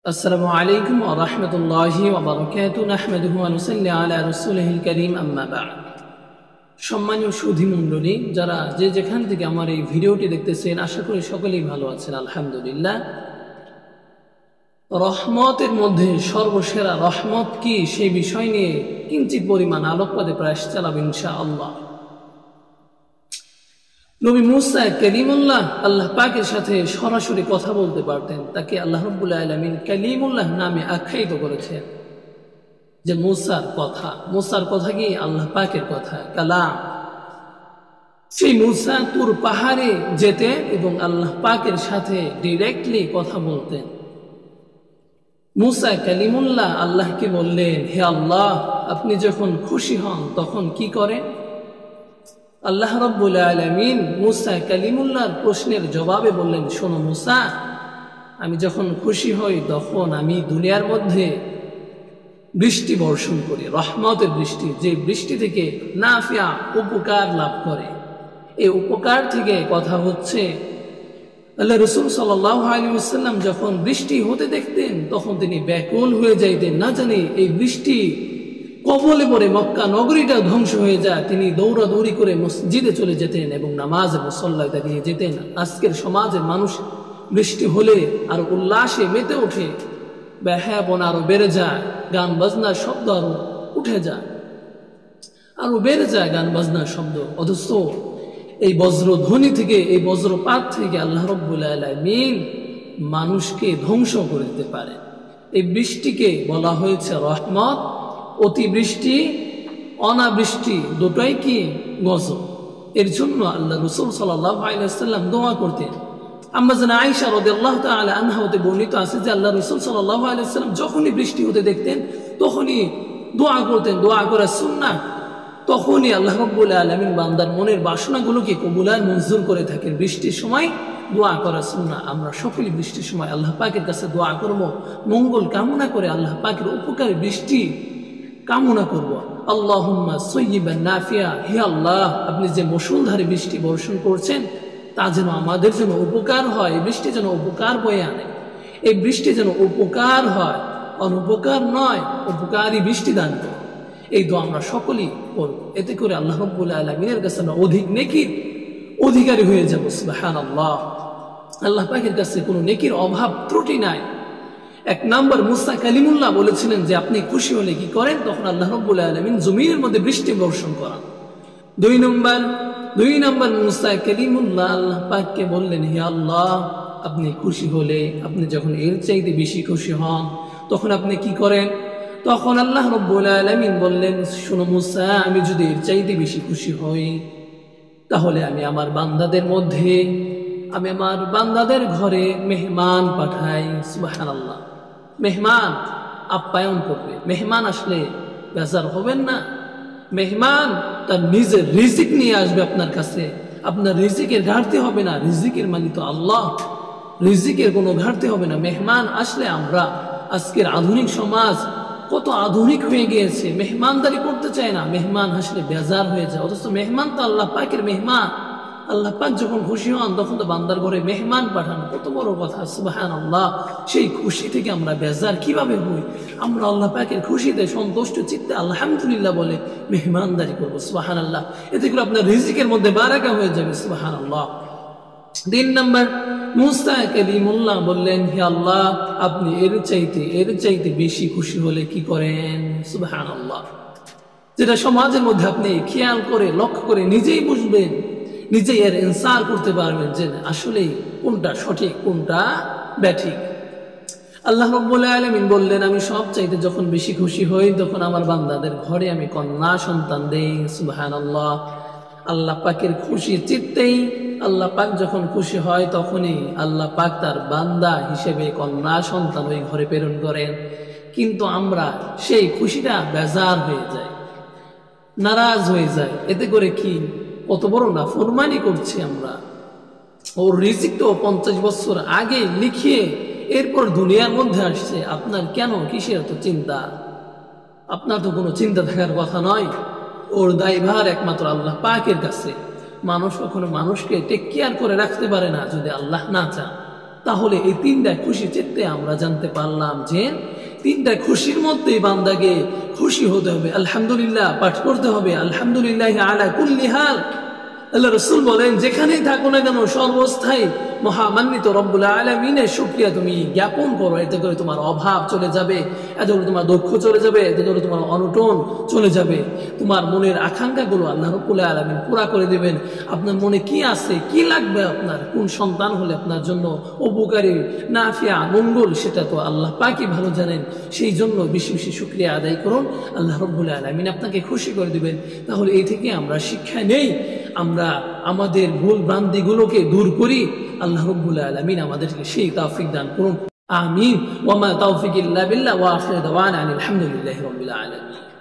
আসসালামু আলাইকুম ওয়া রাহমাতুল্লাহি ওয়া বারাকাতুহু নাহমাদুহু ওয়া নুসাল্লি আলা রাসূলিহিল কারীম আম্মা বা'দ। সম্মানীয় সুধী মণ্ডলী, যারা যে যেখান থেকে আমার এই ভিডিওটি দেখতেছেন, আশা করি সকলেই ভালো আছেন আলহামদুলিল্লাহ। রহমতের মধ্যে সর্বসেরা রহমত কি, সেই বিষয় নিয়ে কিঞ্চিত পরিমাণ আলোকপাতে প্রয়াস চালাব ইনশাআল্লাহ। নবী মুসা কালিমুল্লাহ আল্লাহ পাকের সাথে সরাসরি কথা বলতে পারতেন। তাকে আল্লাহ রাব্বুল আলামিন কালিমুল্লাহ নামে আখ্যায়িত করেছেন, যে মুসার কথা কি আল্লাহ পাকের কথা, কালাম। সেই মুসা তুর পাহাড়ে যেতেন এবং আল্লাহ পাকের সাথে ডিরেক্টলি কথা বলতেন। মুসা কালিমুল্লাহ আল্লাহকে বললেন, হে আল্লাহ, আপনি যখন খুশি হন তখন কি করেন? আল্লাহ রাব্বুল আলামিন মুসা কালিমুল্লাহর প্রশ্নের জবাবে বললেন, শোনো মুসা, আমি যখন খুশি হই তখন আমি দুনিয়ার মধ্যে বৃষ্টি বর্ষণ করি, রহমতের বৃষ্টি, যে বৃষ্টি থেকে নাফিয়া উপকার লাভ করে। এই উপকার থেকে কথা হচ্ছে, আল্লাহ রাসূল সাল্লাল্লাহু আলাইহি ওয়াসাল্লাম যখন বৃষ্টি হতে দেখতেন তখন তিনি ব্যাকুল হয়ে যাইতেন, না জানি এই বৃষ্টি কবলে পড়ে মক্কা নগরীটা ধ্বংস হয়ে যায়। তিনি দৌড়াদৌড়ি করে মসজিদে চলে যেতেন এবং নামাজে মুসল্লায় দাঁড়িয়ে যেতেন। আজকের সমাজের মানুষ বৃষ্টি হলে আর উল্লাসে মেতে ওঠে, ব্যহাপনা আরো বেড়ে যায়, গান বাজনার শব্দ আরো উঠে যায়, আরো বেড়ে যায় গান বাজনার শব্দ। অথচ এই বজ্রধ্বনি থেকে, এই বজ্রপাত থেকে আল্লাহ রাব্বুল আলামিন মানুষকে ধ্বংস করে দিতে পারে। এই বৃষ্টিকে বলা হয়েছে রহমত। অতিবৃষ্টি, অনাবৃষ্টি দুটোই কি গজব। এর জন্য আল্লাহ রাসূল সাল্লাল্লাহু আলাইহি ওয়াসাল্লাম দোয়া করতেন। আম্মা জানা আয়েশা রাদিয়াল্লাহু তাআলা আনহা হতে বর্ণিত আছে যে আল্লাহ রাসূল সাল্লাল্লাহু আলাইহি ওয়াসাল্লাম যখনই বৃষ্টি হতে দেখতেন তখনই দোয়া করতেন। দোয়া করা সুন্নাহ। তখনই আল্লাহ রাব্বুল আলামিন বান্দার মনের বাসনাগুলোকে কবুল আর মঞ্জুর করে থাকেন। বৃষ্টির সময় দোয়া করা সুন্নাহ। আমরা সকলে বৃষ্টির সময় আল্লাহ পাকের কাছে দোয়া করব, মঙ্গল কামনা করে আল্লাহ পাকের উপকারী বৃষ্টি কামনা করব। আল্লাহুম্মা সাইয়্যিবান নাফিয়া, হে আল্লাহ, আপনি যে মুষলধারে বৃষ্টি বর্ষণ করছেন তা যেন আমাদের জন্য উপকার হয়। এই বৃষ্টি যেন উপকার বয়ে আনে, এই বৃষ্টি যেন উপকার হয়, অনুপকার নয়, উপকারী বৃষ্টি দান করো। এই দোয়া আমরা সকলেই করব। এতে করে আল্লাহ রাব্বুল আলামিনের কাছে আমরা অধিক নেকির অধিকারী হয়ে যাব। সুবহানাল্লাহ। আল্লাহ পাকের কাছে কোনো নেকির অভাব ত্রুটি নাই। এক নাম্বার, মুসা কালিমুল্লাহ বলেছিলেন যে আপনি খুশি হলে কি করেন? তখন আল্লাহ রাব্বুল আলামিন জমিনের মধ্যে বৃষ্টি বর্ষণ করান। দুই নাম্বার মুসা কালিমুল্লাহ আল্লাহ পাককে বললেন, হে আল্লাহ, আপনি খুশি হলে, আপনি যখন এর চাইতে বেশি খুশি হন তখন আপনি কি করেন? তখন আল্লাহ রাব্বুল আলামিন বললেন, শোনো মুসা, আমি যদি এর চাইতে বেশি খুশি হই তাহলে আমি আমার বান্দাদের ঘরে মেহমান পাঠাই। সুবহানাল্লাহ। মেহমান আপ্যায়ন করবে। মেহমান আসলে বেজার হবেন না। মেহমান তার নিজের রিজিক নিয়ে আসবে আপনার কাছে। আপনার রিজিকের ঘাটতি হবে না। রিজিকের মালিক তো আল্লাহ, রিজিকের কোনো ঘাটতি হবে না। মেহমান আসলে, আমরা আজকের আধুনিক সমাজ কত আধুনিক হয়ে গিয়েছে, মেহমানদারি করতে চায় না। মেহমান আসলে বেজার হয়ে যায়। অথচ মেহমান তো আল্লাহ পাকের মেহমান। আল্লাহ পাক যখন খুশি হন তখন তো বান্দার ঘরে মেহমান পাঠান, কত বড় কথা। সুবহানাল্লাহ। সেই খুশি থেকে আমরা বেজার কিভাবে হই? আমরা আল্লাহ পাকের খুশিতে সন্তুষ্ট চিত্তে আলহামদুলিল্লাহ বলে মেহমানদারি করবো। সুবহানাল্লাহ। এতে করে আপনার রিজিকের মধ্যে বারাকা হয়ে যাবে। সুবহানাল্লাহ। তিন নাম্বার, মুসা কালিমুল্লাহ বললেন, হে আল্লাহ, আপনি এর চাইতে বেশি খুশি হলে কি করেন? সুবহানাল্লাহ। যেটা সমাজের মধ্যে আপনি খেয়াল করে, লক্ষ্য করে নিজেই বুঝবেন, নিজেই এর ইনসার করতে পারবেন যে আসলে কোনটা সঠিক, কোনটা ব্যাঠিক। আল্লাহ রাব্বুল আলামিন বললেন, আমি সব চাইতে যখন বেশি খুশি হই তখন আমার বান্দাদের ঘরে আমি কন্যা সন্তান দেই। সুবহানাল্লাহ। আল্লাহ পাকের খুশি চিত্তেই আল্লাহ পাক যখন খুশি হয় তখনই আল্লাহ পাক তার বান্দা হিসেবে কন্যা সন্তান ওই ঘরে প্রেরণ করেন। কিন্তু আমরা সেই খুশিটা বেজার হয়ে যায়, নারাজ হয়ে যায়। এতে করে কি কত বড় নাফরমানি করছি আমরা। ওর রিজিক তো 50 বছর আগে লিখিয়ে এরপর দুনিয়ার মধ্যে আসছে। আপনার কেন, কিসের এত চিন্তা? আপনার তো কোনো চিন্তা থাকার কথা নয়। ওর দায়ভার একমাত্র আল্লাহ পাকের কাছে। মানুষ কখনো মানুষকে টেক কেয়ার করে রাখতে পারে না যদি আল্লাহ না চান। তাহলে এই তিনটা খুশি চিত্তে আমরা জানতে পারলাম যে তিনটা খুশির মধ্যেই বান্দাকে খুশি হতে হবে, আলহামদুলিল্লাহ পাঠ করতে হবে, আলহামদুলিল্লাহ আলা কুল্লি হাল। আল্লাহ রাসূল বলেন, যেখানেই থাকো না কেন সর্বস্থায়ী মহামান্বিত রব্বুল আলামিনের শুকরিয়া তুমি জ্ঞাপন করো। এতে করে তোমার অভাব চলে যাবে, এতে করে তোমার দুঃখ চলে যাবে, এতে করে তোমার অনটন চলে যাবে, তোমার মনের আকাঙ্ক্ষাগুলো আল্লাহ রব্বুল আলামিন পুরা করে দেবেন। আপনার মনে কি আছে, কি লাগবে, আপনার কোন সন্তান হলে আপনার জন্য উপকারী, নাফিয়া, মঙ্গল, সেটা তো আল্লাহ পাকই ভালো জানেন। সেই জন্য বেশি বেশি শুকরিয়া আদায় করুন, আল্লাহ রব্বুল আলামিন আপনাকে খুশি করে দিবেন। তাহলে এই থেকে আমরা শিক্ষা নেই, আমরা আমাদের ভুল ভ্রান্তিগুলোকে দূর করি। আল্লাহ রাব্বুল আলামিন আমাদেরকে সেই তৌফিক দান করুন। আমিন। ওয়া মা তাওফিক ইল্লা বিল্লাহ ওয়া আখিরু দাওয়ানা আলহামদুলিল্লাহি রাব্বিল আলামিন।